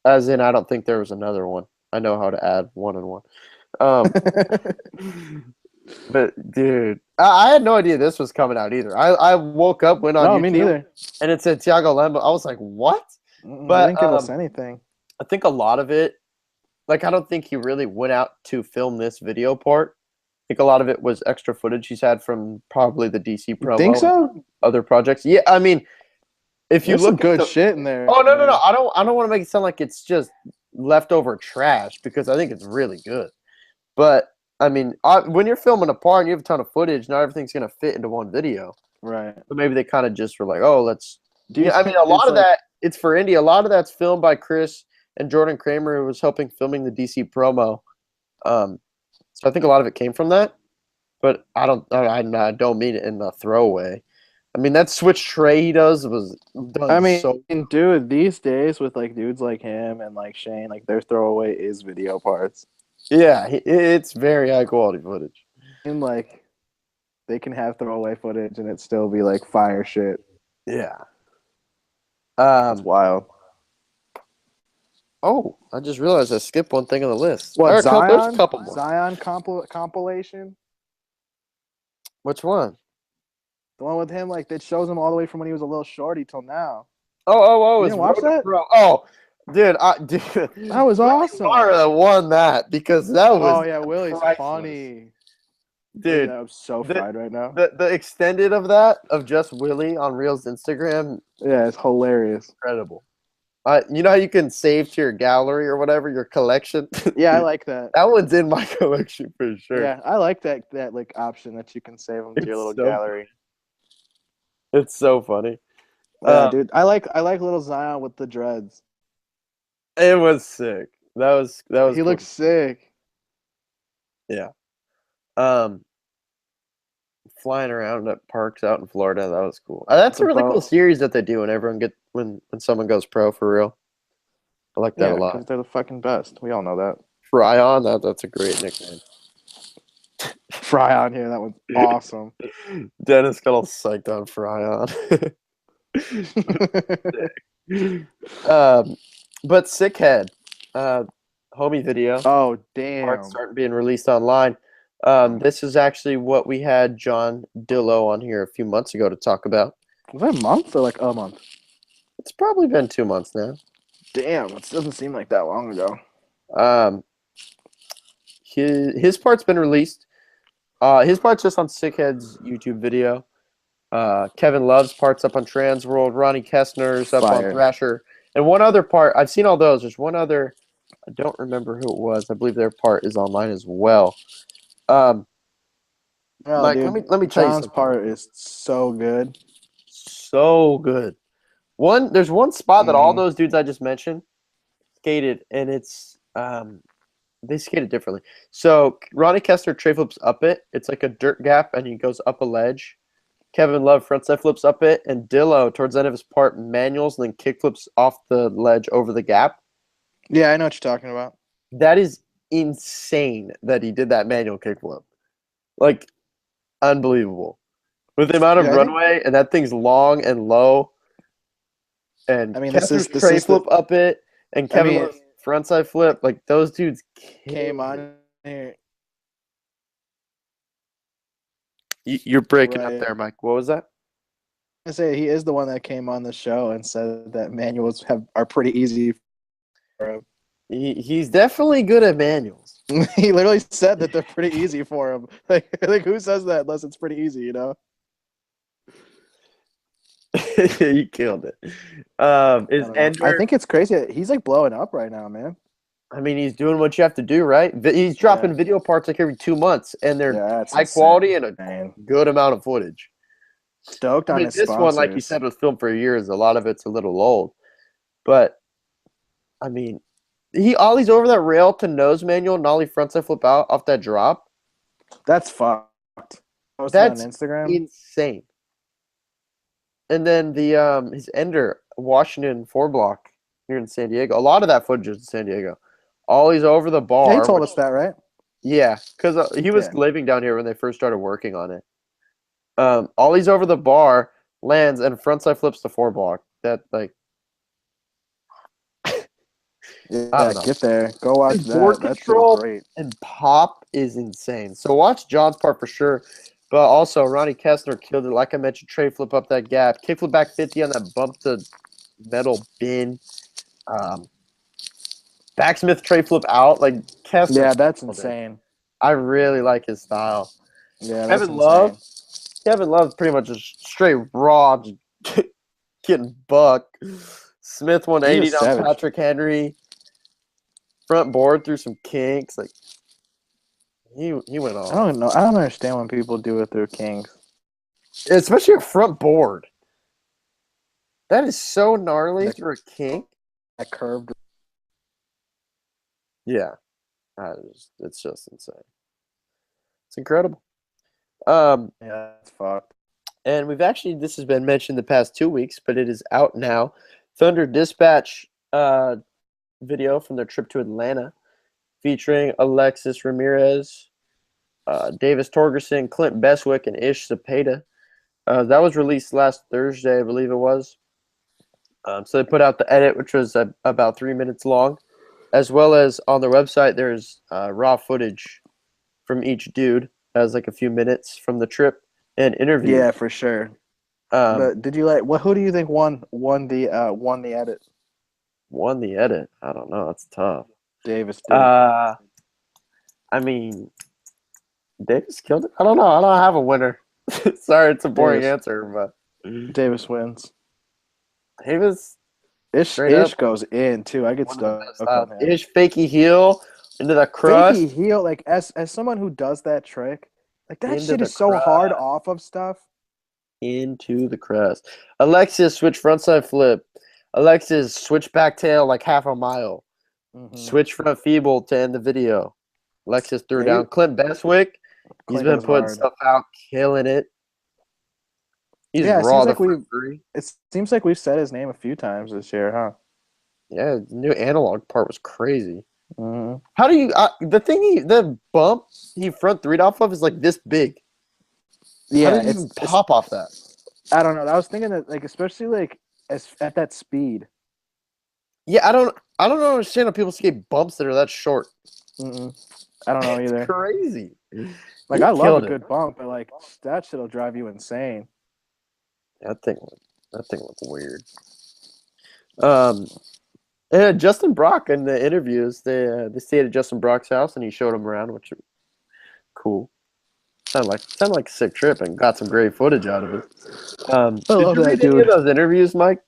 As in, I don't think there was another one. I know how to add 1 and 1. But dude, I had no idea this was coming out either. I woke up, went on No, YouTube, me neither. and it said Thiago Lembo. I was like, what? They But didn't give us anything. I think a lot of it, like, I don't think he really went out to film this video part. I think a lot of it was extra footage he's had from probably the DC promo. Think so? Other projects. Yeah, I mean, if you There's look some at good shit in there. Oh, no. I don't want to make it sound like it's just leftover trash, because I think it's really good. But I mean, when you're filming a part and you have a ton of footage, not everything's gonna fit into one video. Right. So maybe they kind of just were like, "Oh, let's." Yeah, I mean, a lot of that it's for indie. A lot of that's filmed by Chris and Jordan Kramer, who was helping filming the DC promo. So I think a lot of it came from that. But I don't mean it in a throwaway. I mean, that switch tray he does was done. I mean, so dude, these days with like dudes like him and like Shane, like their throwaway is video parts. yeah, it's very high quality footage. And like they can have throwaway footage and it still be like fire shit. Yeah. It's wild. Oh, I just realized I skipped one thing on the list. What, There's a Zion? couple more. Zion compilation? Which one? The one with him, like that shows him all the way from when he was a little shorty till now. You It's didn't watch Road to that? Pro. Oh, dude, That was Willie awesome. Mara won that because that was Oh yeah, Willie's priceless. funny. Dude, Dude, I'm so the fried right now. the extended of that of just Willie on Reel's Instagram, Yeah, it's hilarious. incredible. You know how you can save to your gallery or whatever your collection. Yeah, I Dude, like that. that one's in my collection for sure. Yeah, I like that like option that you can save them to your little gallery. It's so funny. Yeah, dude, I like little Zion with the dreads. It was sick. That was He cool. looks sick. Yeah. Flying around at parks out in Florida, that was cool. That's a really cool series that they do when when someone goes pro for real. I like that a lot. Because they're the fucking best. We all know that. Fry on that's a great nickname. Fry on here, that was awesome. Dennis got all psyched on Fry on. But Sickhead, homie video. Oh Parts damn. starting being released online. This is actually what we had John Dillo on here a few months ago to talk about. Was that a month or like a month? It's probably been 2 months now. Damn, it doesn't seem like that long ago. His part's been released. His part's just on Sickhead's YouTube video. Kevin Love's part's up on Transworld. Ronnie Kestner's up on Thrasher. And one other part, I've seen all those. There's one other, I don't remember who it was. I believe their part is online as well. Mike, dude, let me tell you John's something. part is so good. So good. There's one spot that all those dudes I just mentioned skated, and it's they skated differently. So Ronnie Kester tray flips up it. It's like a dirt gap, and he goes up a ledge. Kevin Love frontside flips up it, and Dillo towards the end of his part manuals and then kick flips off the ledge over the gap. Yeah, I know what you're talking about. That is insane that he did that manual kick flip. Like, unbelievable. With the amount of runway, and that thing's long and low. And I mean, Kester's tray flip up it, and Kevin Love's frontside flip. Like, those dudes came on here. You're breaking up there, Mike. What was that? I say he is the one that came on the show and said that manuals are pretty easy for him. He's definitely good at manuals. He literally said that they're pretty easy for him. Like who says that unless it's pretty easy, you know? You killed it. I think it's crazy. He's like blowing up right now, man. I mean, he's doing what you have to do, right? He's dropping video parts like every 2 months, and they're high quality and a good amount of footage. Stoked on his this sponsors. one, like you said, was filmed for years. A lot of it's a little old, but I mean, he ollies over that rail to nose manual, nollie frontside flip out off that drop. That's fucked. That's on Instagram. Insane. And then the his ender Washington 4 block here in San Diego. A lot of that footage is in San Diego. Ollie's over the bar. Yeah, he told us that, right? Yeah, because he was living down here when they first started working on it. Ollie's over the bar, lands, and frontside flips the 4 block. That like. Yeah, get there. Go watch his that. Board That's control great. And pop is insane. So watch John's part for sure. But also, Ronnie Kestner killed it. Like I mentioned, tray flip up that gap. Kick flip back 50 on that bump to metal bin. Backsmith tray flip out. Like, Kestner. Yeah, that's insane. I really like his style. Yeah, Kevin Love's pretty much just straight raw, just getting bucked. Smith 180 down Patrick Henry. Front board through some kinks. Like, he went off. I don't know. I don't understand when people do it through kinks. Especially a front board. That is so gnarly through a kink. That curved. Yeah. It's just insane. It's incredible. Yeah, that's fucked. And this has been mentioned the past 2 weeks, but it is out now. Thunder Dispatch video from their trip to Atlanta featuring Alexis Ramirez, Davis Torgerson, Clint Bestwick, and Ish Zapata. That was released last Thursday, I believe it was. So they put out the edit, which was about 3 minutes long, as well as on their website. There's raw footage from each dude as like a few minutes from the trip and interviews. Yeah, for sure. But did you who do you think won the edit? Won the edit? I don't know. That's tough. Davis did. I mean, Davis killed it. I don't know. I don't have a winner. Sorry, it's a boring answer, but Davis wins. Davis. Ish goes in too. I get stuck on him. Ish fakey heel into the crust. Fakey heel, like as someone who does that trick, like that shit is so hard off of stuff. Into the crust. Alexis switch frontside flip. Alexis switch back tail like half a mile. Switch front feeble to end the video. Alexis threw down Clint Bestwick. He's been putting stuff out, killing it. He's raw the front three. It seems like we've said his name a few times this year, huh? Yeah, the new analog part was crazy. How do you the bump he front three'd off of is like this big? Yeah, how did you pop off that? I don't know. I was thinking that like especially like at that speed. Yeah, I don't understand how people skate bumps that are that short. I don't know either. It's crazy. Like I love a good bump, but like that shit'll drive you insane. That thing looked weird. And Justin Brock in the interviews, they stayed at Justin Brock's house and he showed them around, which was cool. Sounded like a sick trip and got some great footage out of it. I love that dude. Any of those interviews, Mike?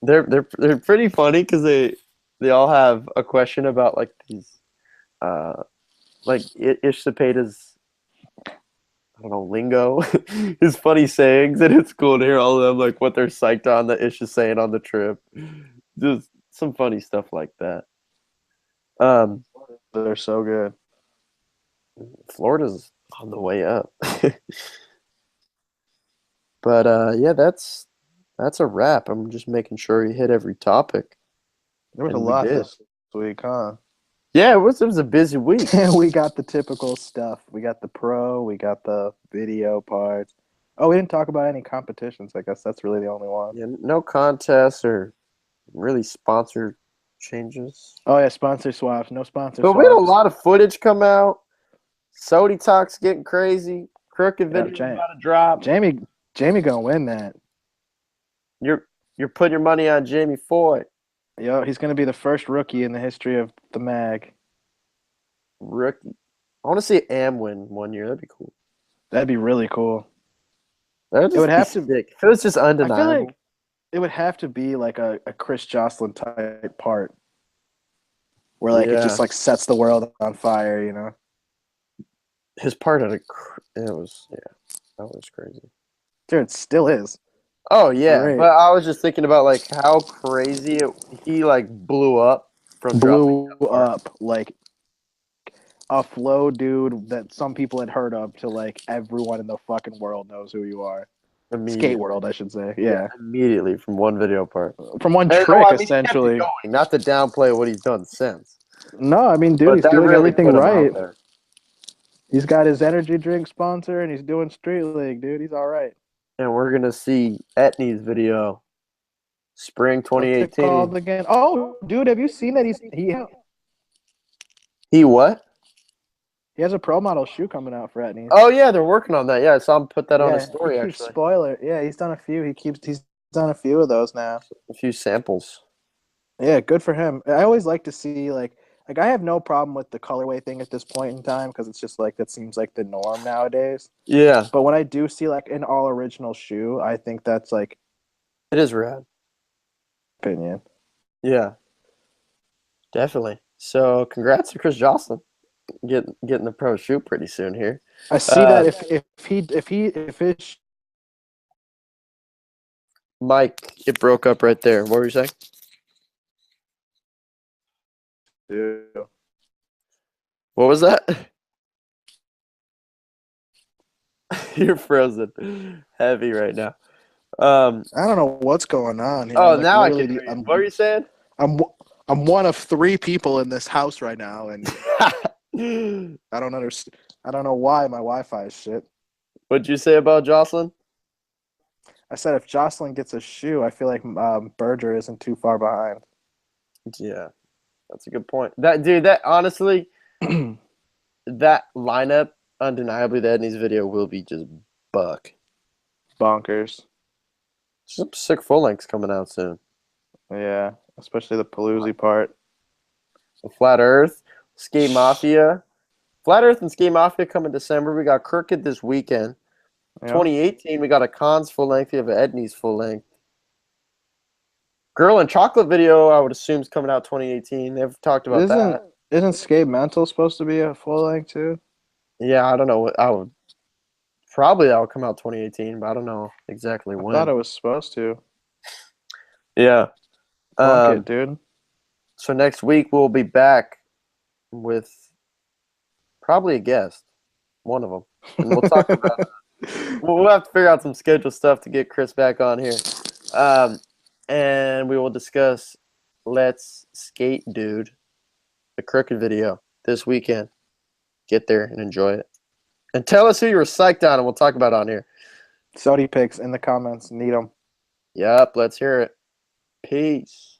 They're pretty funny because they all have a question about like these like Ish Zapata's I don't know lingo, his funny sayings, and it's cool to hear all of them like what they're psyched on that Ish is saying on the trip. Just some funny stuff like that. They're so good. Florida's on the way up. But yeah, that's a wrap. I'm just making sure you hit every topic. There was a lot this week, huh? Yeah, it was a busy week. We got the typical stuff. We got the pro, we got the video parts. Oh, we didn't talk about any competitions. I guess that's really the only one. Yeah, no contests or really sponsor changes. Oh yeah, sponsor swaps. No sponsor swaps. But we had a lot of footage come out. Sody Talk's getting crazy. Crooked video about to drop. Jamie gonna win that. You're putting your money on Jamie Foy. Yo, he's gonna be the first rookie in the history of the mag. Rookie. I want to see Am win one year. That'd be cool. That'd be really cool. It would have to be. If it was just undeniable. I feel like it would have to be like a Chris Jocelyn type part, where like it just like sets the world on fire, you know. His part that was crazy. Dude, it still is. Oh yeah, great. But I was just thinking about like how crazy he like blew up like a flow dude that some people had heard of to like everyone in the fucking world knows who you are. Skate world, I should say. Yeah. Immediately from one video part. From one trick, essentially. Not to downplay what he's done since. No, I mean, dude, he's doing everything right. He's got his energy drink sponsor and he's doing Street League, dude. He's all right. And we're going to see Etney's video. Spring 2018. What's it called again? Oh, dude, have you seen that he what? He has a pro model shoe coming out for Etney. Oh yeah, they're working on that. Yeah, I saw him put that on his story. Actually, spoiler. Yeah, he's done a few. He's done a few of those now. A few samples. Yeah, good for him. I always like to see like I have no problem with the colorway thing at this point in time because it's just like that seems like the norm nowadays. Yeah. But when I do see like an all original shoe, I think that's like it is rad. Opinion. Yeah. Definitely. So congrats to Chris Jocelyn. Getting the pro shoe pretty soon here. I see that if it Mike, it broke up right there. What were you saying? Dude. What was that? You're frozen heavy right now. I don't know what's going on here. Oh, now I can hear you. What were you saying? I'm one of 3 people in this house right now, and I don't understand. I don't know why my Wi-Fi is shit. What'd you say about Jocelyn? I said if Jocelyn gets a shoe, I feel like Berger isn't too far behind. Yeah, that's a good point. That dude, that honestly, that lineup, undeniably, the Edney's video will be just buck. Bonkers. Some sick full lengths coming out soon. Yeah, especially the Palooza part. Flat Earth, Skate Mafia. Flat Earth and Skate Mafia come in December. We got Crooked this weekend. Yeah. 2018, we got a Cons full length. We have an Edney's full length. Girl and Chocolate video, I would assume, is coming out 2018. They've talked about Isn't that. isn't Skate Mental supposed to be a full length too? Yeah, I don't know. I would probably that would come out 2018, but I don't know exactly I when. thought it was supposed to. Yeah. Fuck it, dude. So next week we'll be back with probably a guest, one of them, and we'll talk about. We'll have to figure out some schedule stuff to get Chris back on here, and we will discuss Let's Skate, Dude, the Crooked video this weekend. Get there and enjoy it, and tell us who you were psyched on, and we'll talk about it on here. Sody picks in the comments. Need them. Yep, let's hear it. Peace.